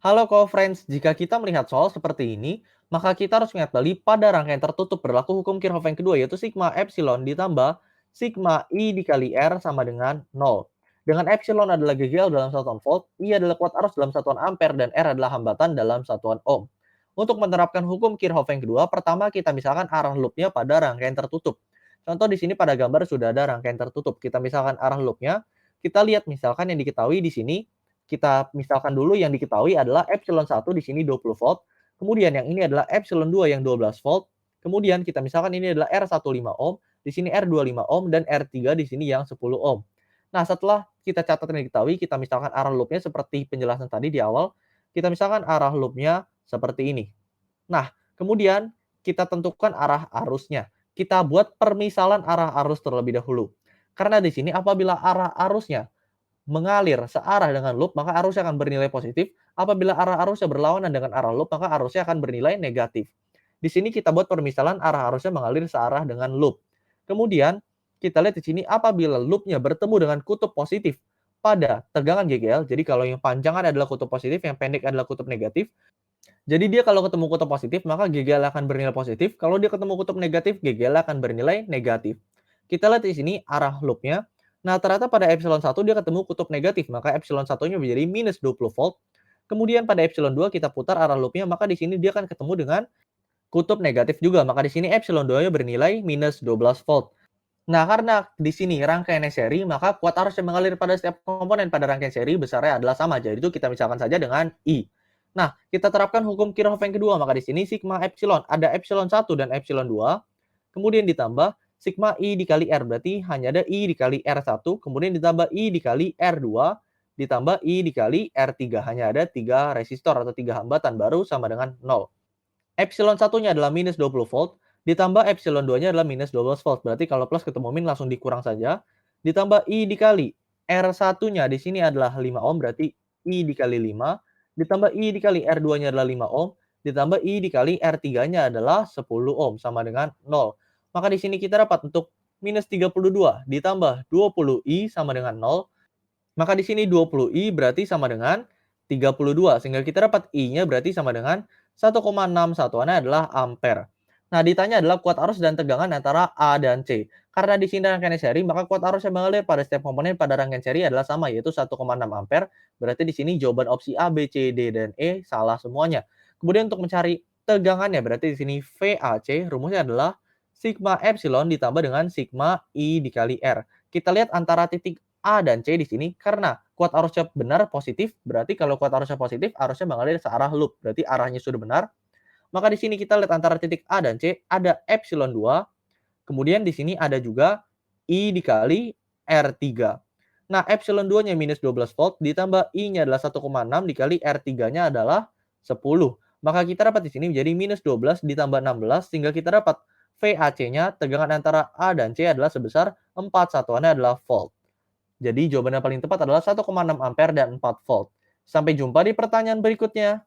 Halo co-friends, jika kita melihat soal seperti ini, maka kita harus ingat kembali pada rangkaian tertutup berlaku hukum Kirchhoff yang kedua, yaitu sigma epsilon ditambah sigma I dikali R sama dengan 0. Dengan epsilon adalah GGL dalam satuan volt, I adalah kuat arus dalam satuan ampere, dan R adalah hambatan dalam satuan ohm. Untuk menerapkan hukum Kirchhoff yang kedua, pertama kita misalkan arah loopnya pada rangkaian tertutup. Contoh di sini pada gambar sudah ada rangkaian tertutup. Kita misalkan arah loopnya, kita lihat misalkan yang diketahui di sini kita misalkan dulu yang diketahui adalah epsilon 1 di sini 20 volt, kemudian yang ini adalah epsilon 2 yang 12 volt, kemudian kita misalkan ini adalah R15 ohm, di sini R25 ohm, dan R3 di sini yang 10 ohm. Nah, setelah kita catat yang diketahui, kita misalkan arah loopnya seperti penjelasan tadi di awal, kita misalkan arah loopnya seperti ini. Nah, kemudian kita tentukan arah arusnya. Kita buat permisalan arah arus terlebih dahulu. Karena di sini apabila arah arusnya mengalir searah dengan loop, maka arusnya akan bernilai positif. Apabila arah arusnya berlawanan dengan arah loop, maka arusnya akan bernilai negatif. Di sini kita buat permisalan arah arusnya mengalir searah dengan loop. Kemudian kita lihat di sini apabila loopnya bertemu dengan kutub positif pada tegangan GGL, jadi kalau yang panjang adalah kutub positif, yang pendek adalah kutub negatif. Jadi dia kalau ketemu kutub positif, maka GGL akan bernilai positif. Kalau dia ketemu kutub negatif, GGL akan bernilai negatif. Kita lihat di sini arah loopnya. Nah, ternyata pada epsilon 1 dia ketemu kutub negatif, maka epsilon 1-nya menjadi minus 20 volt. Kemudian pada epsilon 2 kita putar arah loopnya, maka di sini dia akan ketemu dengan kutub negatif juga. Maka di sini epsilon 2-nya bernilai minus 12 volt. Nah, karena di sini rangkaiannya seri, maka kuat arus yang mengalir pada setiap komponen pada rangkaian seri besarnya adalah sama. Jadi itu kita misalkan saja dengan I. Nah, kita terapkan hukum Kirchhoff yang kedua. Maka di sini sigma epsilon, ada epsilon 1 dan epsilon 2. Kemudian ditambah sigma I dikali R. Berarti hanya ada I dikali R1. Kemudian ditambah I dikali R2. Ditambah I dikali R3. Hanya ada 3 resistor atau 3 hambatan baru sama dengan 0. Epsilon 1-nya adalah minus 20 volt, ditambah epsilon 2-nya adalah minus 12 volt. Berarti kalau plus ketemu min langsung dikurang saja. Ditambah I dikali R1-nya di sini adalah 5 ohm, berarti I dikali 5. Ditambah I dikali R2-nya adalah 5 ohm. Ditambah I dikali R3-nya adalah 10 ohm, sama dengan 0. Maka di sini kita dapat untuk minus 32 ditambah 20 I sama dengan 0. Maka di sini 20 I berarti sama dengan 32. Sehingga kita dapat I-nya berarti sama dengan 1,6 satuannya adalah ampere. Nah, ditanya adalah kuat arus dan tegangan antara A dan C. Karena di sini rangkaian seri, maka kuat arus yang mengalir pada setiap komponen pada rangkaian seri adalah sama, yaitu 1,6 ampere. Berarti di sini jawaban opsi A, B, C, D, dan E salah semuanya. Kemudian untuk mencari tegangannya, berarti di sini VAC, rumusnya adalah sigma epsilon ditambah dengan sigma I dikali R. Kita lihat antara titik A dan C di sini karena kuat arusnya benar positif, berarti kalau kuat arusnya positif, arusnya mengalir searah loop. Berarti arahnya sudah benar. Maka di sini kita lihat antara titik A dan C ada epsilon 2, kemudian di sini ada juga I dikali R3. Nah, epsilon 2-nya minus 12 volt ditambah I-nya adalah 1,6 dikali R3-nya adalah 10. Maka kita dapat di sini menjadi minus 12 ditambah 16 sehingga kita dapat VAC-nya tegangan antara A dan C adalah sebesar 4 satuannya adalah volt. Jadi jawaban yang paling tepat adalah 1,6 ampere dan 4 volt. Sampai jumpa di pertanyaan berikutnya.